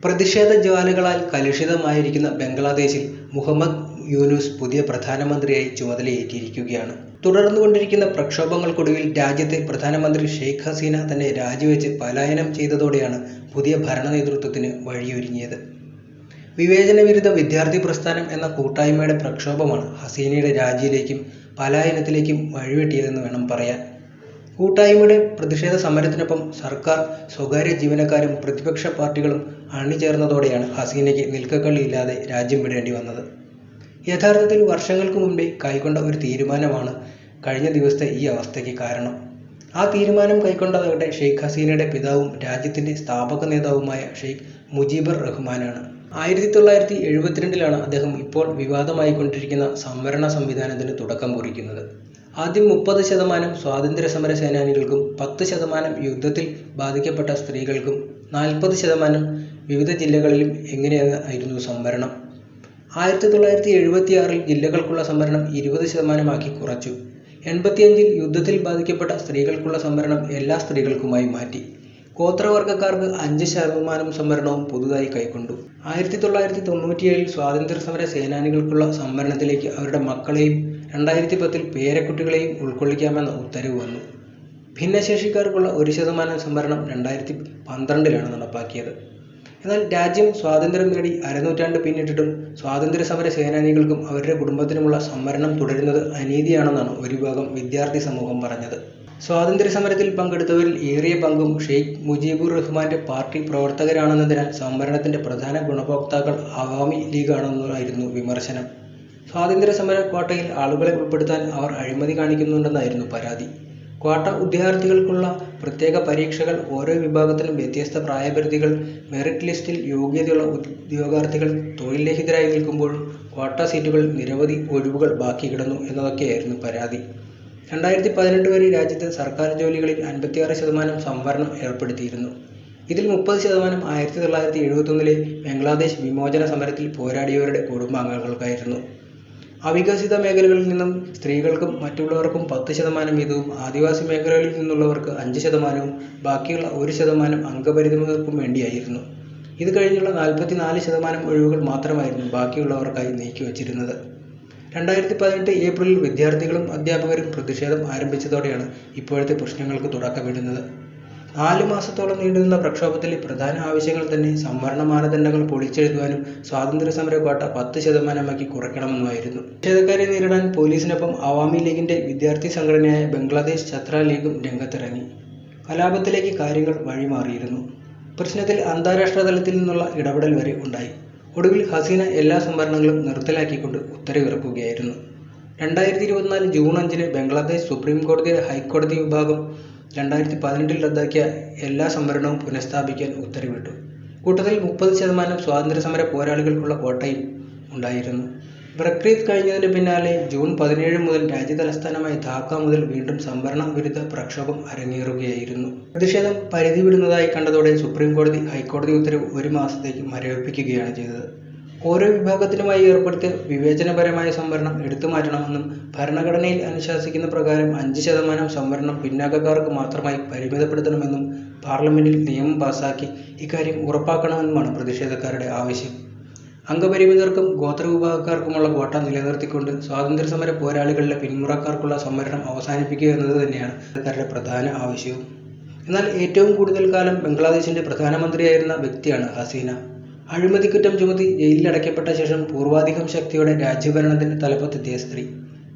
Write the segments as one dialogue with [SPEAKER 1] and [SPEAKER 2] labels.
[SPEAKER 1] പ്രതിഷേധ ജ്വാലകളാൽ കലുഷിതമായിരിക്കുന്ന ബംഗ്ലാദേശിൽ മുഹമ്മദ് യൂനുസ് പുതിയ പ്രധാനമന്ത്രിയായി ചുമതലയേറ്റിരിക്കുകയാണ്. തുടർന്നുകൊണ്ടിരിക്കുന്ന പ്രക്ഷോഭങ്ങൾക്കൊടുവിൽ രാജ്യത്തെ പ്രധാനമന്ത്രി ഷെയ്ഖ് ഹസീന തന്നെ രാജിവെച്ച് പലായനം ചെയ്തതോടെയാണ് പുതിയ ഭരണ നേതൃത്വത്തിന് വഴിയൊരുങ്ങിയത്. വിവേചനവിരുദ്ധ വിദ്യാർത്ഥി പ്രസ്ഥാനം എന്ന കൂട്ടായ്മയുടെ പ്രക്ഷോഭമാണ് ഹസീനയുടെ രാജിയിലേക്കും പലായനത്തിലേക്കും വഴിവെട്ടിയതെന്ന് വേണം പറയാൻ. കൂട്ടായ്മയുടെ പ്രതിഷേധ സമരത്തിനൊപ്പം സർക്കാർ, സ്വകാര്യ ജീവനക്കാരും പ്രതിപക്ഷ പാർട്ടികളും അണിചേർന്നതോടെയാണ് ഹസീനയ്ക്ക് നിൽക്കക്കള്ളിയില്ലാതെ രാജ്യം വിടേണ്ടി വന്നത്. യഥാർത്ഥത്തിൽ വർഷങ്ങൾക്ക് മുൻപേ കൈക്കൊണ്ട ഒരു തീരുമാനമാണ് കഴിഞ്ഞ ദിവസത്തെ ഈ അവസ്ഥയ്ക്ക് കാരണം. ആ തീരുമാനം കൈക്കൊണ്ടതാകട്ടെ ഷെയ്ഖ് ഹസീനയുടെ പിതാവും രാജ്യത്തിൻ്റെ സ്ഥാപക നേതാവുമായ ഷെയ്ഖ് മുജീബുർ റഹ്മാനാണ്. 1972 അദ്ദേഹം ഇപ്പോൾ വിവാദമായിക്കൊണ്ടിരിക്കുന്ന സംവരണ സംവിധാനത്തിന് തുടക്കം കുറിക്കുന്നത്. ആദ്യം 30% സ്വാതന്ത്ര്യ സമര സേനാനികൾക്കും 10% യുദ്ധത്തിൽ ബാധിക്കപ്പെട്ട സ്ത്രീകൾക്കും 40% വിവിധ ജില്ലകളിലും എങ്ങനെയായിരുന്നു സംവരണം. 1976 ജില്ലകൾക്കുള്ള സംവരണം 20% കുറച്ചു. 85 യുദ്ധത്തിൽ ബാധിക്കപ്പെട്ട സ്ത്രീകൾക്കുള്ള സംവരണം എല്ലാ സ്ത്രീകൾക്കുമായി മാറ്റി. ഗോത്രവർഗക്കാർക്ക് 5% സംവരണവും പുതുതായി കൈക്കൊണ്ടു. 1997 സ്വാതന്ത്ര്യ സമര സേനാനികൾക്കുള്ള സംവരണത്തിലേക്ക് അവരുടെ മക്കളെയും 2010 പേരക്കുട്ടികളെയും ഉൾക്കൊള്ളിക്കാമെന്ന ഉത്തരവ് വന്നു. ഭിന്നശേഷിക്കാർക്കുള്ള 1% സംവരണം 2012 നടപ്പാക്കിയത്. എന്നാൽ രാജ്യം സ്വാതന്ത്ര്യം നേടി അരനൂറ്റാണ്ട് പിന്നിട്ടിട്ടും സ്വാതന്ത്ര്യ സമര സേനാനികൾക്കും അവരുടെ കുടുംബത്തിനുമുള്ള സംവരണം തുടരുന്നത് അനീതിയാണെന്നാണ് ഒരു വിഭാഗം വിദ്യാർത്ഥി സമൂഹം പറഞ്ഞത്. സ്വാതന്ത്ര്യ സമരത്തിൽ പങ്കെടുത്തവരിൽ ഏറിയ പങ്കും ഷെയ്ഖ് മുജീബുർ റഹ്മാന്റെ പാർട്ടി പ്രവർത്തകരാണെന്നതിനാൽ സംവരണത്തിന്റെ പ്രധാന ഗുണഭോക്താക്കൾ അവാമി ലീഗാണെന്നായിരുന്നു വിമർശനം. സ്വാതന്ത്ര്യ സമര ക്വാട്ടയിൽ ആളുകളെ ഉൾപ്പെടുത്താൻ അവർ അഴിമതി കാണിക്കുന്നുണ്ടെന്നായിരുന്നു പരാതി. ക്വാട്ട ഉദ്യോഗാർത്ഥികൾക്കുള്ള പ്രത്യേക പരീക്ഷകൾ, ഓരോ വിഭാഗത്തിനും വ്യത്യസ്ത പ്രായപരിധികൾ, മെറിറ്റ് ലിസ്റ്റിൽ യോഗ്യതയുള്ള ഉദ്യോഗാർത്ഥികൾ തൊഴിൽ രഹിതരായി നിൽക്കുമ്പോഴും ക്വാട്ട സീറ്റുകളിൽ നിരവധി ഒഴിവുകൾ ബാക്കി കിടന്നു എന്നതൊക്കെയായിരുന്നു പരാതി. 2018 വരെ രാജ്യത്ത് സർക്കാർ ജോലികളിൽ 56% സംവരണം ഏർപ്പെടുത്തിയിരുന്നു. ഇതിൽ 30% 1971 ബംഗ്ലാദേശ് വിമോചന സമരത്തിൽ പോരാടിയവരുടെ കുടുംബാംഗങ്ങൾക്കായിരുന്നു. അവികസിത മേഖലകളിൽ നിന്നും സ്ത്രീകൾക്കും മറ്റുള്ളവർക്കും 10% വീതവും, ആദിവാസി മേഖലകളിൽ നിന്നുള്ളവർക്ക് 5%, ബാക്കിയുള്ള 1% അംഗപരിമിതർക്കും വേണ്ടിയായിരുന്നു. ഇത് കഴിഞ്ഞുള്ള 44% ഒഴിവുകൾ മാത്രമായിരുന്നു ബാക്കിയുള്ളവർക്കായി നീക്കിവച്ചിരുന്നത്. 2018 ഏപ്രിലിൽ വിദ്യാർത്ഥികളും അധ്യാപകരും പ്രതിഷേധം ആരംഭിച്ചതോടെയാണ് ഇപ്പോഴത്തെ പ്രശ്നങ്ങൾക്ക് തുടക്കമിടുന്നത്. 4 മാസത്തോളം നീണ്ടുനിന്ന പ്രക്ഷോഭത്തിലെ പ്രധാന ആവശ്യങ്ങൾ തന്നെ സംവരണ മാനദണ്ഡങ്ങൾ പൊളിച്ചെഴുതുവാനും സ്വാതന്ത്ര്യ സമര ക്വാട്ട 10% കുറയ്ക്കണമെന്നുമായിരുന്നു. പ്രതിഷേധക്കാരെ നേരിടാൻ പോലീസിനൊപ്പം അവാമി ലീഗിന്റെ വിദ്യാർത്ഥി സംഘടനയായ ബംഗ്ലാദേശ് ഛത്ര ലീഗും രംഗത്തിറങ്ങി. കലാപത്തിലേക്ക് കാര്യങ്ങൾ വഴിമാറിയിരുന്നു. പ്രശ്നത്തിൽ അന്താരാഷ്ട്ര തലത്തിൽ നിന്നുള്ള ഇടപെടൽ വരെ ഉണ്ടായി. ഒടുവിൽ ഹസീന എല്ലാ സംവരണങ്ങളും നിർത്തലാക്കിക്കൊണ്ട് ഉത്തരവിറക്കുകയായിരുന്നു. 2024 ജൂൺ 5 ബംഗ്ലാദേശ് സുപ്രീം കോടതിയുടെ ഹൈക്കോടതി വിഭാഗം 2018 റദ്ദാക്കിയ എല്ലാ സംവരണവും പുനഃസ്ഥാപിക്കാൻ ഉത്തരവിട്ടു. കൂട്ടത്തിൽ 30% സ്വാതന്ത്ര്യ സമര പോരാളികൾക്കുള്ള ക്വാട്ടയും ഉണ്ടായിരുന്നു. ബക്രീദ് കഴിഞ്ഞതിന് പിന്നാലെ ജൂൺ 17 മുതൽ രാജ്യതലസ്ഥാനമായ ധാക്ക മുതൽ വീണ്ടും സംവരണ വിരുദ്ധ പ്രക്ഷോഭം അരങ്ങേറുകയായിരുന്നു. പ്രതിഷേധം പരിധി വിടുന്നതായി കണ്ടതോടെ സുപ്രീം കോടതി ഹൈക്കോടതി ഉത്തരവ് 1 മാസത്തേക്ക് മരവിപ്പിക്കുകയാണ് ചെയ്തത്. ഓരോ വിഭാഗത്തിനുമായി ഏർപ്പെടുത്തിയ വിവേചനപരമായ സംവരണം എടുത്തുമാറ്റണമെന്നും ഭരണഘടനയിൽ അനുശാസിക്കുന്ന പ്രകാരം 5% സംവരണം പിന്നാക്കക്കാർക്ക് മാത്രമായി പരിമിതപ്പെടുത്തണമെന്നും പാർലമെന്റിൽ നിയമം പാസാക്കി ഇക്കാര്യം ഉറപ്പാക്കണമെന്നുമാണ് പ്രതിഷേധക്കാരുടെ ആവശ്യം. അംഗപരിമിതർക്കും ഗോത്രവിഭാഗക്കാർക്കുമുള്ള ക്വാട്ട നിലനിർത്തിക്കൊണ്ട് സ്വാതന്ത്ര്യ സമര പോരാളികളുടെ പിന്മുറക്കാർക്കുള്ള സംവരണം അവസാനിപ്പിക്കുക എന്നത് തന്നെയാണ് പ്രതിഷേധക്കാരുടെ പ്രധാന ആവശ്യവും. എന്നാൽ ഏറ്റവും കൂടുതൽ കാലം ബംഗ്ലാദേശിന്റെ പ്രധാനമന്ത്രിയായിരുന്ന വ്യക്തിയാണ് ഹസീന. അഴിമതിക്കുറ്റം ചുമത്തി ജയിലിലടയ്ക്കപ്പെട്ട ശേഷം പൂർവാധികം ശക്തിയോടെ രാജ്യഭരണത്തിന്റെ തലപ്പത്തെത്തിയ സ്ത്രീ.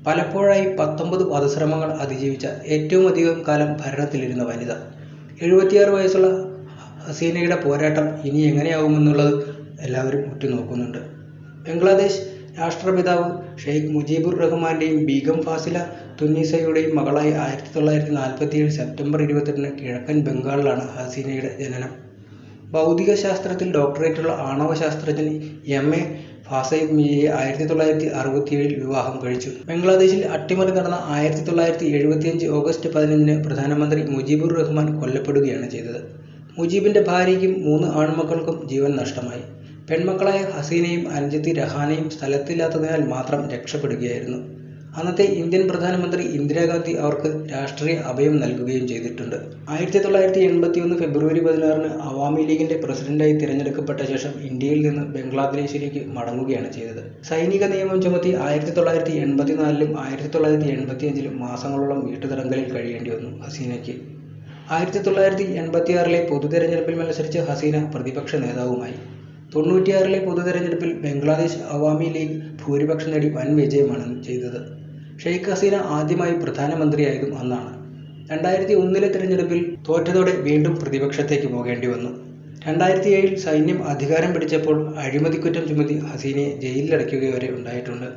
[SPEAKER 1] പലപ്പോഴായി 19 വധശ്രമങ്ങൾ അതിജീവിച്ച ഏറ്റവും അധികം കാലം ഭരണത്തിലിരുന്ന വനിത. 76 വയസ്സുള്ള ഹസീനയുടെ പോരാട്ടം ഇനി എങ്ങനെയാവുമെന്നുള്ളത് എല്ലാവരും ഉറ്റുനോക്കുന്നുണ്ട്. ബംഗ്ലാദേശ് രാഷ്ട്രപിതാവ് ഷെയ്ഖ് മുജീബുർ റഹ്മാന്റെയും ബീഗം ഫാസില തുന്നീസയുടെയും മകളായി 1947 സെപ്റ്റംബർ 28 കിഴക്കൻ ബംഗാളിലാണ് ഹസീനയുടെ ജനനം. ഭൗതിക ശാസ്ത്രത്തിൽ ഡോക്ടറേറ്റുള്ള ആണവ ശാസ്ത്രജ്ഞൻ M.A. ഫാസൈദ് മിയയെ 1967 വിവാഹം കഴിച്ചു. ബംഗ്ലാദേശിൽ അട്ടിമറി നടന്ന 1975 ഓഗസ്റ്റ് 15 പ്രധാനമന്ത്രി മുജീബുർ റഹ്മാൻ കൊല്ലപ്പെടുകയാണ് ചെയ്തത്. മുജീബിന്റെ ഭാര്യയ്ക്കും 3 ആൺമക്കൾക്കും ജീവൻ നഷ്ടമായി. പെൺമക്കളായ ഹസീനയും അനുജത്തി രഹാനയും സ്ഥലത്തില്ലാത്തതിനാൽ മാത്രം രക്ഷപ്പെടുകയായിരുന്നു. അന്നത്തെ ഇന്ത്യൻ പ്രധാനമന്ത്രി ഇന്ദിരാഗാന്ധി അവർക്ക് രാഷ്ട്രീയ അഭയം നൽകുകയും ചെയ്തിട്ടുണ്ട്. 1981 ഫെബ്രുവരി 16 അവാമി ലീഗിന്റെ പ്രസിഡന്റായി തിരഞ്ഞെടുക്കപ്പെട്ട ശേഷം ഇന്ത്യയിൽ നിന്ന് ബംഗ്ലാദേശിലേക്ക് മടങ്ങുകയാണ് ചെയ്തത്. സൈനിക നിയമം ചുമത്തി 1984 1985 മാസങ്ങളോളം വീട്ടുതടങ്കലിൽ കഴിയേണ്ടി വന്നു ഹസീനയ്ക്ക്. 1986 പൊതുതെരഞ്ഞെടുപ്പിൽ മത്സരിച്ച ഹസീന പ്രതിപക്ഷ നേതാവുമായി. 96 പൊതുതെരഞ്ഞെടുപ്പിൽ ബംഗ്ലാദേശ് അവാമി ലീഗ് ഭൂരിപക്ഷം നേടി വൻ വിജയമാണ് ചെയ്തത്. ഷെയ്ഖ് ഹസീന ആദ്യമായി പ്രധാനമന്ത്രിയായതും അന്നാണ്. 2001 തിരഞ്ഞെടുപ്പിൽ തോറ്റതോടെ വീണ്ടും പ്രതിപക്ഷത്തേക്ക് പോകേണ്ടി വന്നു. 2007 സൈന്യം അധികാരം പിടിച്ചപ്പോൾ അഴിമതിക്കുറ്റം ചുമത്തി ഹസീനയെ ജയിലിലടയ്ക്കുക വരെ ഉണ്ടായിട്ടുണ്ട്.